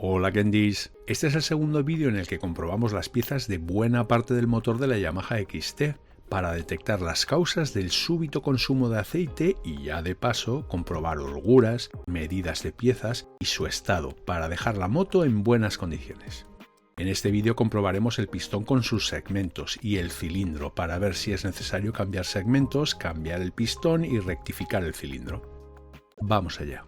Hola Kendis, este es el segundo vídeo en el que comprobamos las piezas de buena parte del motor de la Yamaha XT para detectar las causas del súbito consumo de aceite y ya de paso comprobar holguras, medidas de piezas y su estado para dejar la moto en buenas condiciones. En este vídeo comprobaremos el pistón con sus segmentos y el cilindro para ver si es necesario cambiar segmentos, cambiar el pistón y rectificar el cilindro. Vamos allá.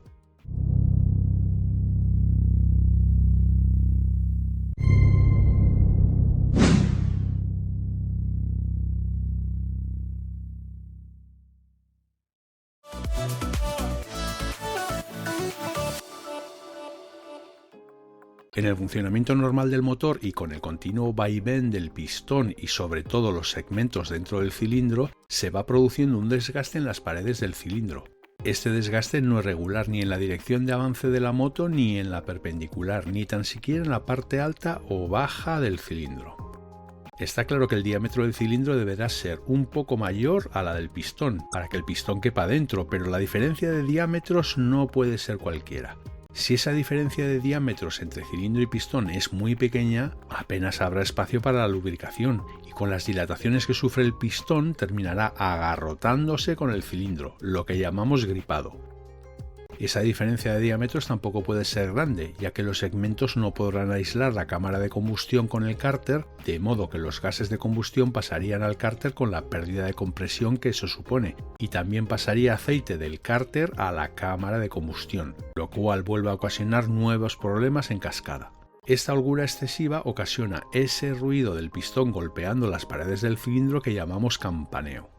En el funcionamiento normal del motor y con el continuo vaivén del pistón y sobre todo los segmentos dentro del cilindro, se va produciendo un desgaste en las paredes del cilindro. Este desgaste no es regular ni en la dirección de avance de la moto ni en la perpendicular, ni tan siquiera en la parte alta o baja del cilindro. Está claro que el diámetro del cilindro deberá ser un poco mayor a la del pistón, para que el pistón quepa dentro, pero la diferencia de diámetros no puede ser cualquiera. Si esa diferencia de diámetros entre cilindro y pistón es muy pequeña, apenas habrá espacio para la lubricación y con las dilataciones que sufre el pistón terminará agarrotándose con el cilindro, lo que llamamos gripado. Esa diferencia de diámetros tampoco puede ser grande, ya que los segmentos no podrán aislar la cámara de combustión con el cárter, de modo que los gases de combustión pasarían al cárter con la pérdida de compresión que eso supone, y también pasaría aceite del cárter a la cámara de combustión, lo cual vuelve a ocasionar nuevos problemas en cascada. Esta holgura excesiva ocasiona ese ruido del pistón golpeando las paredes del cilindro que llamamos campaneo.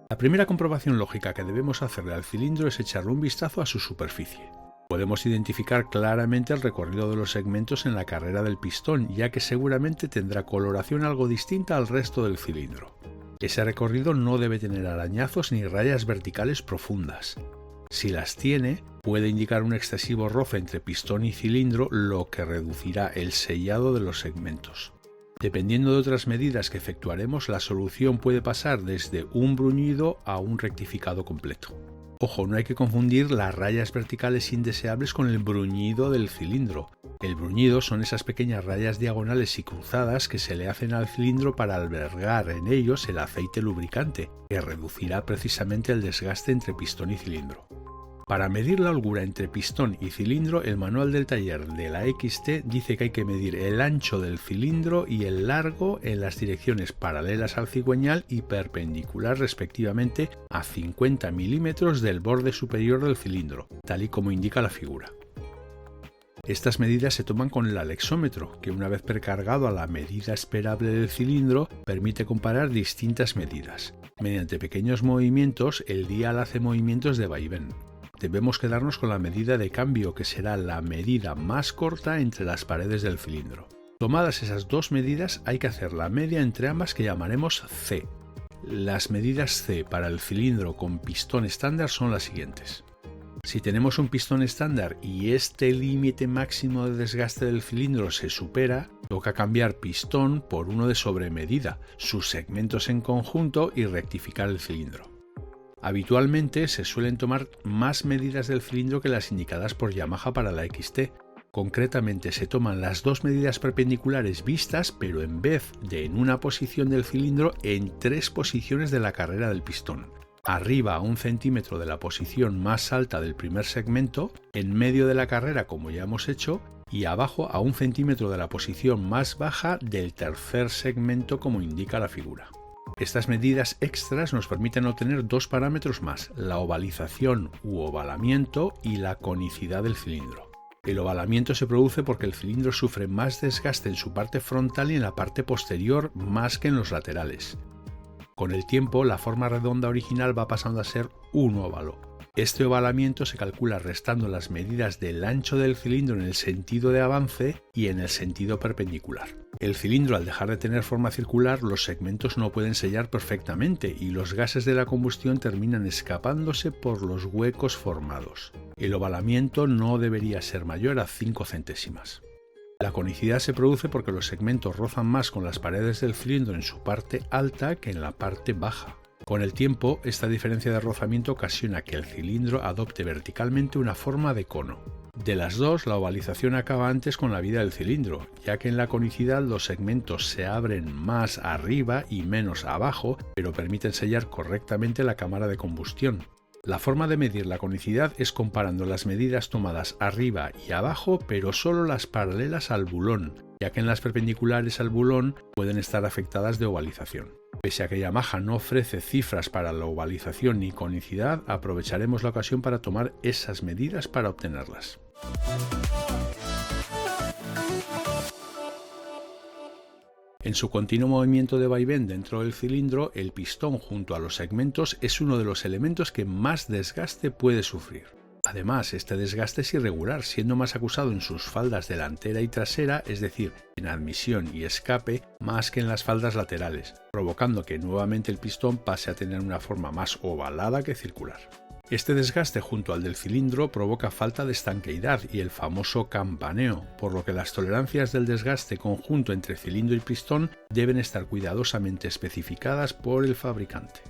La primera comprobación lógica que debemos hacerle al cilindro es echarle un vistazo a su superficie. Podemos identificar claramente el recorrido de los segmentos en la carrera del pistón, ya que seguramente tendrá coloración algo distinta al resto del cilindro. Ese recorrido no debe tener arañazos ni rayas verticales profundas. Si las tiene, puede indicar un excesivo roce entre pistón y cilindro, lo que reducirá el sellado de los segmentos. Dependiendo de otras medidas que efectuaremos, la solución puede pasar desde un bruñido a un rectificado completo. Ojo, no hay que confundir las rayas verticales indeseables con el bruñido del cilindro. El bruñido son esas pequeñas rayas diagonales y cruzadas que se le hacen al cilindro para albergar en ellos el aceite lubricante, que reducirá precisamente el desgaste entre pistón y cilindro. Para medir la holgura entre pistón y cilindro, el manual del taller de la XT dice que hay que medir el ancho del cilindro y el largo en las direcciones paralelas al cigüeñal y perpendicular respectivamente a 50 milímetros del borde superior del cilindro, tal y como indica la figura. Estas medidas se toman con el alexómetro, que una vez precargado a la medida esperable del cilindro, permite comparar distintas medidas. Mediante pequeños movimientos, el dial hace movimientos de vaivén. Debemos quedarnos con la medida de cambio, que será la medida más corta entre las paredes del cilindro. Tomadas esas dos medidas, hay que hacer la media entre ambas, que llamaremos C. Las medidas C para el cilindro con pistón estándar son las siguientes. Si tenemos un pistón estándar y este límite máximo de desgaste del cilindro se supera, toca cambiar pistón por uno de sobremedida, sus segmentos en conjunto y rectificar el cilindro. Habitualmente se suelen tomar más medidas del cilindro que las indicadas por Yamaha para la XT. Concretamente se toman las dos medidas perpendiculares vistas, pero en vez de en una posición del cilindro, en tres posiciones de la carrera del pistón. Arriba a 1 centímetro de la posición más alta del primer segmento, en medio de la carrera como ya hemos hecho, y abajo a 1 centímetro de la posición más baja del tercer segmento como indica la figura. Estas medidas extras nos permiten obtener dos parámetros más, la ovalización u ovalamiento y la conicidad del cilindro. El ovalamiento se produce porque el cilindro sufre más desgaste en su parte frontal y en la parte posterior más que en los laterales. Con el tiempo, la forma redonda original va pasando a ser un óvalo. Este ovalamiento se calcula restando las medidas del ancho del cilindro en el sentido de avance y en el sentido perpendicular. El cilindro, al dejar de tener forma circular, los segmentos no pueden sellar perfectamente y los gases de la combustión terminan escapándose por los huecos formados. El ovalamiento no debería ser mayor a 5 centésimas. La conicidad se produce porque los segmentos rozan más con las paredes del cilindro en su parte alta que en la parte baja. Con el tiempo, esta diferencia de rozamiento ocasiona que el cilindro adopte verticalmente una forma de cono. De las dos, la ovalización acaba antes con la vida del cilindro, ya que en la conicidad los segmentos se abren más arriba y menos abajo, pero permiten sellar correctamente la cámara de combustión. La forma de medir la conicidad es comparando las medidas tomadas arriba y abajo, pero solo las paralelas al bulón, ya que en las perpendiculares al bulón pueden estar afectadas de ovalización. Pese a que Yamaha no ofrece cifras para la ovalización ni conicidad, aprovecharemos la ocasión para tomar esas medidas para obtenerlas. En su continuo movimiento de vaivén dentro del cilindro, el pistón junto a los segmentos es uno de los elementos que más desgaste puede sufrir. Además, este desgaste es irregular, siendo más acusado en sus faldas delantera y trasera, es decir, en admisión y escape, más que en las faldas laterales, provocando que nuevamente el pistón pase a tener una forma más ovalada que circular. Este desgaste junto al del cilindro provoca falta de estanqueidad y el famoso campaneo, por lo que las tolerancias del desgaste conjunto entre cilindro y pistón deben estar cuidadosamente especificadas por el fabricante.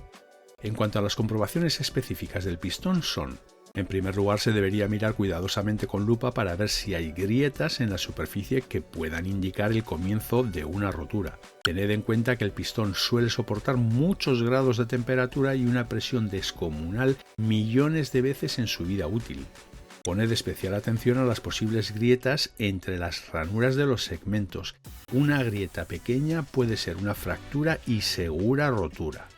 En cuanto a las comprobaciones específicas del pistón son: en primer lugar, se debería mirar cuidadosamente con lupa para ver si hay grietas en la superficie que puedan indicar el comienzo de una rotura. Tened en cuenta que el pistón suele soportar muchos grados de temperatura y una presión descomunal millones de veces en su vida útil. Poned especial atención a las posibles grietas entre las ranuras de los segmentos. Una grieta pequeña puede ser una fractura y segura rotura.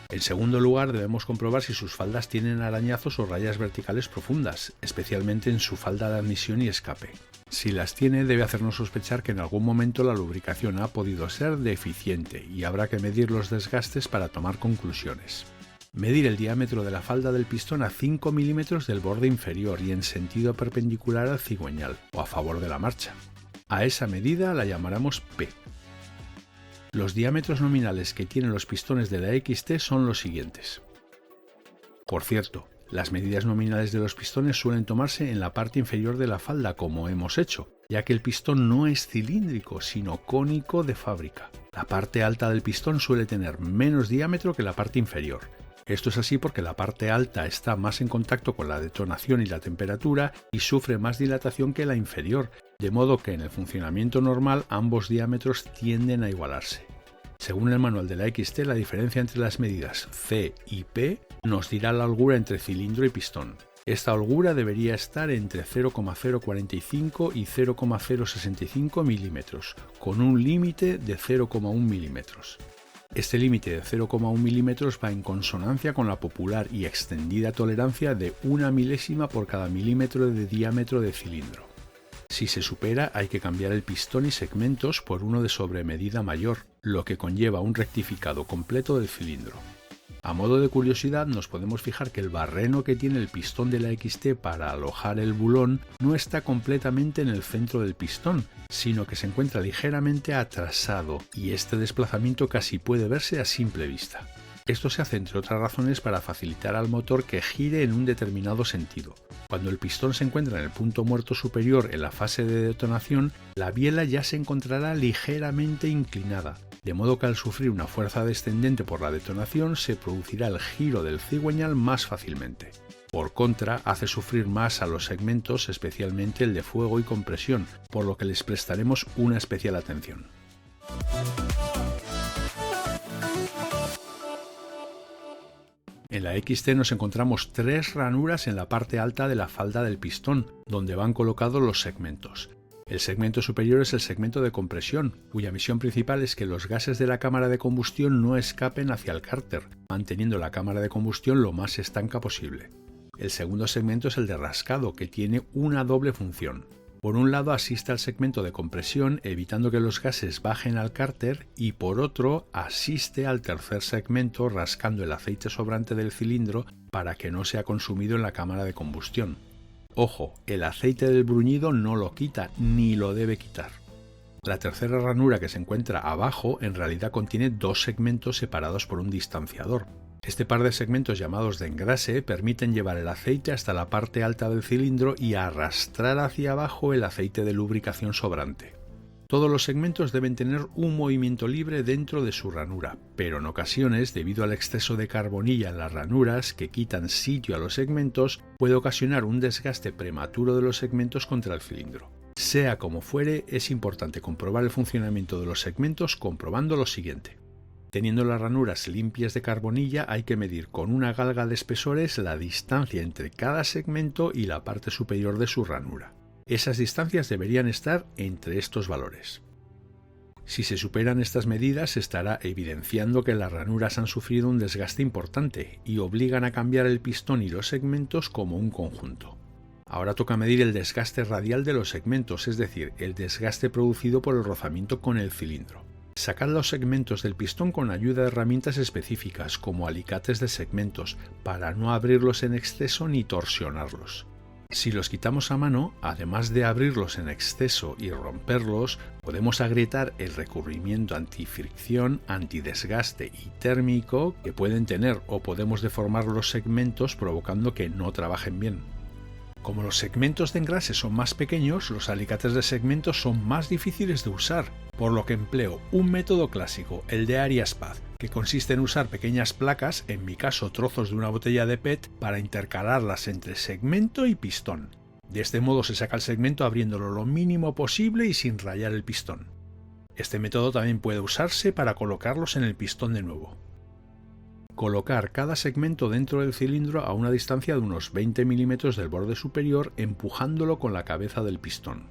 En segundo lugar, debemos comprobar si sus faldas tienen arañazos o rayas verticales profundas, especialmente en su falda de admisión y escape. Si las tiene, debe hacernos sospechar que en algún momento la lubricación ha podido ser deficiente y habrá que medir los desgastes para tomar conclusiones. Medir el diámetro de la falda del pistón a 5 milímetros del borde inferior y en sentido perpendicular al cigüeñal, o a favor de la marcha. A esa medida la llamaremos P. Los diámetros nominales que tienen los pistones de la XT son los siguientes. Por cierto, las medidas nominales de los pistones suelen tomarse en la parte inferior de la falda, como hemos hecho, ya que el pistón no es cilíndrico, sino cónico de fábrica. La parte alta del pistón suele tener menos diámetro que la parte inferior. Esto es así porque la parte alta está más en contacto con la detonación y la temperatura y sufre más dilatación que la inferior, de modo que en el funcionamiento normal ambos diámetros tienden a igualarse. Según el manual de la XT, la diferencia entre las medidas C y P nos dirá la holgura entre cilindro y pistón. Esta holgura debería estar entre 0,045 y 0,065 milímetros, con un límite de 0,1 milímetros. Este límite de 0,1 milímetros va en consonancia con la popular y extendida tolerancia de 1 milésima por cada milímetro de diámetro de cilindro. Si se supera, hay que cambiar el pistón y segmentos por uno de sobremedida mayor, lo que conlleva un rectificado completo del cilindro. A modo de curiosidad, nos podemos fijar que el barreno que tiene el pistón de la XT para alojar el bulón no está completamente en el centro del pistón, sino que se encuentra ligeramente atrasado, y este desplazamiento casi puede verse a simple vista. Esto se hace entre otras razones para facilitar al motor que gire en un determinado sentido. Cuando el pistón se encuentra en el punto muerto superior en la fase de detonación, la biela ya se encontrará ligeramente inclinada, de modo que al sufrir una fuerza descendente por la detonación se producirá el giro del cigüeñal más fácilmente. Por contra, hace sufrir más a los segmentos, especialmente el de fuego y compresión, por lo que les prestaremos una especial atención. En la XT nos encontramos 3 ranuras en la parte alta de la falda del pistón, donde van colocados los segmentos. El segmento superior es el segmento de compresión, cuya misión principal es que los gases de la cámara de combustión no escapen hacia el cárter, manteniendo la cámara de combustión lo más estanca posible. El segundo segmento es el de rascado, que tiene una doble función. Por un lado asiste al segmento de compresión evitando que los gases bajen al cárter y por otro asiste al tercer segmento rascando el aceite sobrante del cilindro para que no sea consumido en la cámara de combustión. Ojo, el aceite del bruñido no lo quita ni lo debe quitar. La tercera ranura que se encuentra abajo en realidad contiene 2 segmentos separados por un distanciador. Este par de segmentos llamados de engrase permiten llevar el aceite hasta la parte alta del cilindro y arrastrar hacia abajo el aceite de lubricación sobrante. Todos los segmentos deben tener un movimiento libre dentro de su ranura, pero en ocasiones, debido al exceso de carbonilla en las ranuras que quitan sitio a los segmentos, puede ocasionar un desgaste prematuro de los segmentos contra el cilindro. Sea como fuere, es importante comprobar el funcionamiento de los segmentos comprobando lo siguiente. Teniendo las ranuras limpias de carbonilla, hay que medir con una galga de espesores la distancia entre cada segmento y la parte superior de su ranura. Esas distancias deberían estar entre estos valores. Si se superan estas medidas, se estará evidenciando que las ranuras han sufrido un desgaste importante y obligan a cambiar el pistón y los segmentos como un conjunto. Ahora toca medir el desgaste radial de los segmentos, es decir, el desgaste producido por el rozamiento con el cilindro. Sacad los segmentos del pistón con ayuda de herramientas específicas, como alicates de segmentos, para no abrirlos en exceso ni torsionarlos. Si los quitamos a mano, además de abrirlos en exceso y romperlos, podemos agrietar el recubrimiento antifricción, antidesgaste y térmico que pueden tener, o podemos deformar los segmentos provocando que no trabajen bien. Como los segmentos de engrase son más pequeños, los alicates de segmentos son más difíciles de usar, por lo que empleo un método clásico, el de Ariaspad, que consiste en usar pequeñas placas, en mi caso trozos de una botella de PET, para intercalarlas entre segmento y pistón. De este modo se saca el segmento abriéndolo lo mínimo posible y sin rayar el pistón. Este método también puede usarse para colocarlos en el pistón de nuevo. Colocar cada segmento dentro del cilindro a una distancia de unos 20 milímetros del borde superior, empujándolo con la cabeza del pistón.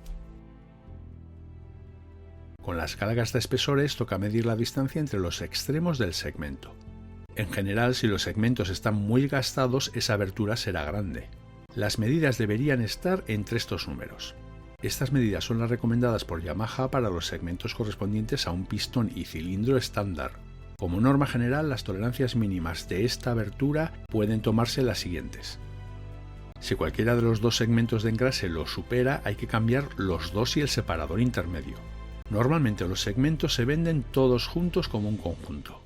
Con las galgas de espesores toca medir la distancia entre los extremos del segmento. En general, si los segmentos están muy gastados, esa abertura será grande. Las medidas deberían estar entre estos números. Estas medidas son las recomendadas por Yamaha para los segmentos correspondientes a un pistón y cilindro estándar. Como norma general, las tolerancias mínimas de esta abertura pueden tomarse las siguientes. Si cualquiera de los dos segmentos de engrase lo supera, hay que cambiar los dos y el separador intermedio. Normalmente los segmentos se venden todos juntos como un conjunto.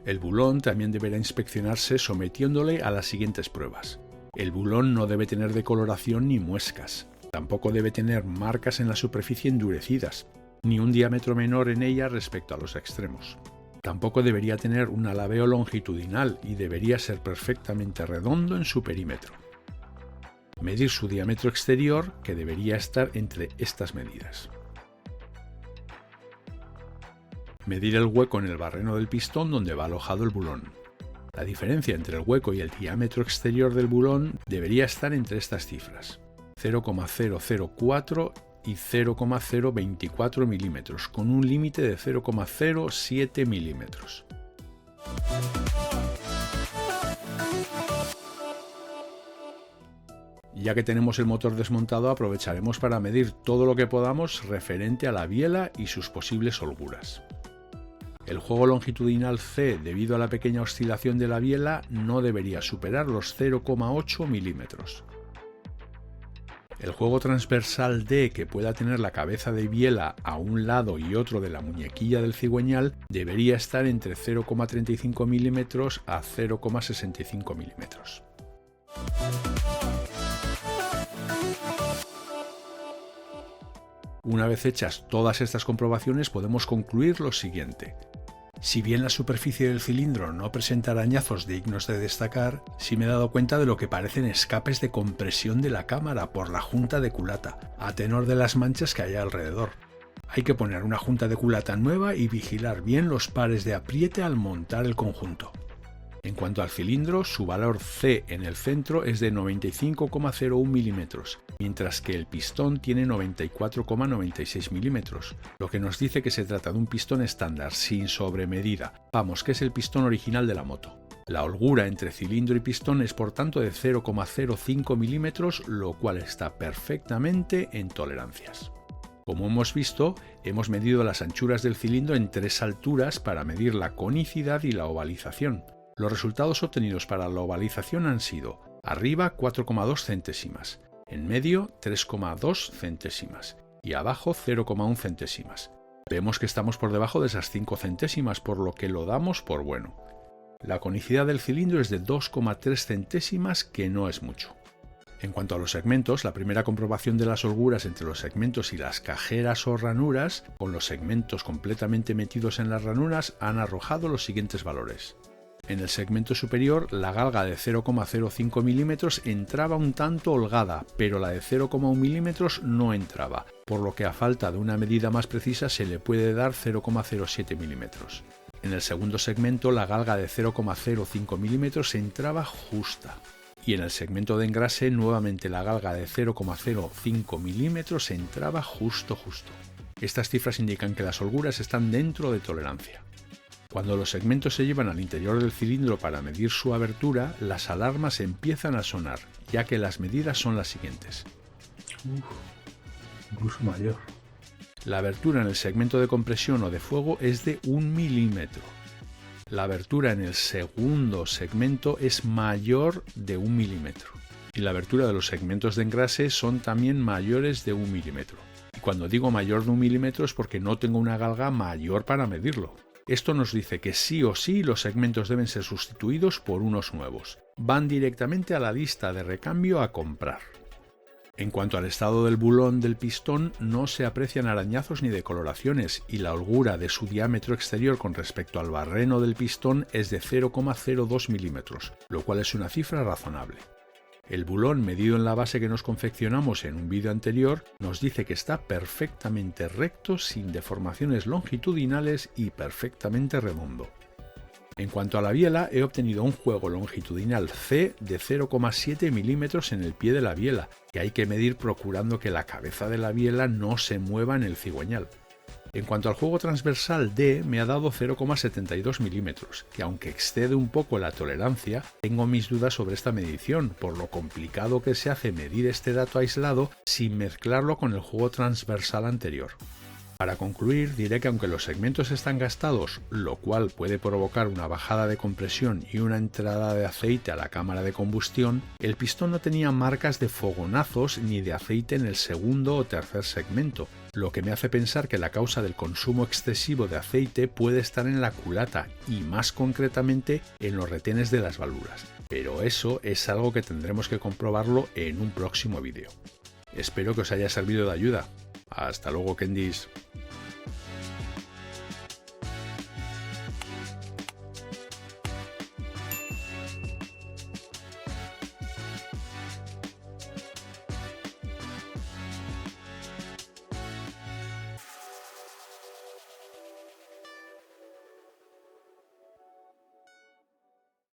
El bulón también deberá inspeccionarse sometiéndole a las siguientes pruebas. El bulón no debe tener decoloración ni muescas. Tampoco debe tener marcas en la superficie endurecidas, ni un diámetro menor en ella respecto a los extremos. Tampoco debería tener un alabeo longitudinal y debería ser perfectamente redondo en su perímetro. Medir su diámetro exterior, que debería estar entre estas medidas. Medir el hueco en el barreno del pistón donde va alojado el bulón. La diferencia entre el hueco y el diámetro exterior del bulón debería estar entre estas cifras: 0,004 y 0,024 milímetros, con un límite de 0,07 milímetros. Ya que tenemos el motor desmontado, aprovecharemos para medir todo lo que podamos referente a la biela y sus posibles holguras. El juego longitudinal C, debido a la pequeña oscilación de la biela, no debería superar los 0,8 milímetros. El juego transversal D, que pueda tener la cabeza de biela a un lado y otro de la muñequilla del cigüeñal, debería estar entre 0,35 milímetros a 0,65 milímetros. Una vez hechas todas estas comprobaciones, podemos concluir lo siguiente. Si bien la superficie del cilindro no presenta arañazos dignos de destacar, sí me he dado cuenta de lo que parecen escapes de compresión de la cámara por la junta de culata, a tenor de las manchas que hay alrededor. Hay que poner una junta de culata nueva y vigilar bien los pares de apriete al montar el conjunto. En cuanto al cilindro, su valor C en el centro es de 95,01 milímetros, mientras que el pistón tiene 94,96 milímetros, lo que nos dice que se trata de un pistón estándar, sin sobremedida. Vamos, que es el pistón original de la moto. La holgura entre cilindro y pistón es por tanto de 0,05 milímetros, lo cual está perfectamente en tolerancias. Como hemos visto, hemos medido las anchuras del cilindro en tres alturas para medir la conicidad y la ovalización. Los resultados obtenidos para la ovalización han sido: arriba 4,2 centésimas, en medio 3,2 centésimas y abajo 0,1 centésimas. Vemos que estamos por debajo de esas 5 centésimas, por lo que lo damos por bueno. La conicidad del cilindro es de 2,3 centésimas, que no es mucho. En cuanto a los segmentos, la primera comprobación de las holguras entre los segmentos y las cajeras o ranuras, con los segmentos completamente metidos en las ranuras, han arrojado los siguientes valores. En el segmento superior, la galga de 0,05 milímetros entraba un tanto holgada, pero la de 0,1 milímetros no entraba, por lo que a falta de una medida más precisa se le puede dar 0,07 milímetros. En el segundo segmento, la galga de 0,05 milímetros entraba justa. Y en el segmento de engrase, nuevamente la galga de 0,05 milímetros entraba justo. Estas cifras indican que las holguras están dentro de tolerancia. Cuando los segmentos se llevan al interior del cilindro para medir su abertura, las alarmas empiezan a sonar, ya que las medidas son las siguientes. Incluso mayor. La abertura en el segmento de compresión o de fuego es de 1 milímetro. La abertura en el segundo segmento es mayor de 1 milímetro. Y la abertura de los segmentos de engrase son también mayores de 1 milímetro. Y cuando digo mayor de 1 milímetro es porque no tengo una galga mayor para medirlo. Esto nos dice que sí o sí los segmentos deben ser sustituidos por unos nuevos. Van directamente a la lista de recambio a comprar. En cuanto al estado del bulón del pistón, no se aprecian arañazos ni decoloraciones y la holgura de su diámetro exterior con respecto al barreno del pistón es de 0,02 milímetros, lo cual es una cifra razonable. El bulón medido en la base que nos confeccionamos en un vídeo anterior nos dice que está perfectamente recto, sin deformaciones longitudinales y perfectamente redondo. En cuanto a la biela, he obtenido un juego longitudinal C de 0,7 milímetros en el pie de la biela, que hay que medir procurando que la cabeza de la biela no se mueva en el cigüeñal. En cuanto al juego transversal D, me ha dado 0,72 milímetros, que aunque excede un poco la tolerancia, tengo mis dudas sobre esta medición, por lo complicado que se hace medir este dato aislado sin mezclarlo con el juego transversal anterior. Para concluir, diré que aunque los segmentos están gastados, lo cual puede provocar una bajada de compresión y una entrada de aceite a la cámara de combustión, el pistón no tenía marcas de fogonazos ni de aceite en el segundo o tercer segmento, lo que me hace pensar que la causa del consumo excesivo de aceite puede estar en la culata y más concretamente en los retenes de las válvulas. Pero eso es algo que tendremos que comprobarlo en un próximo vídeo. Espero que os haya servido de ayuda. Hasta luego, Kendis.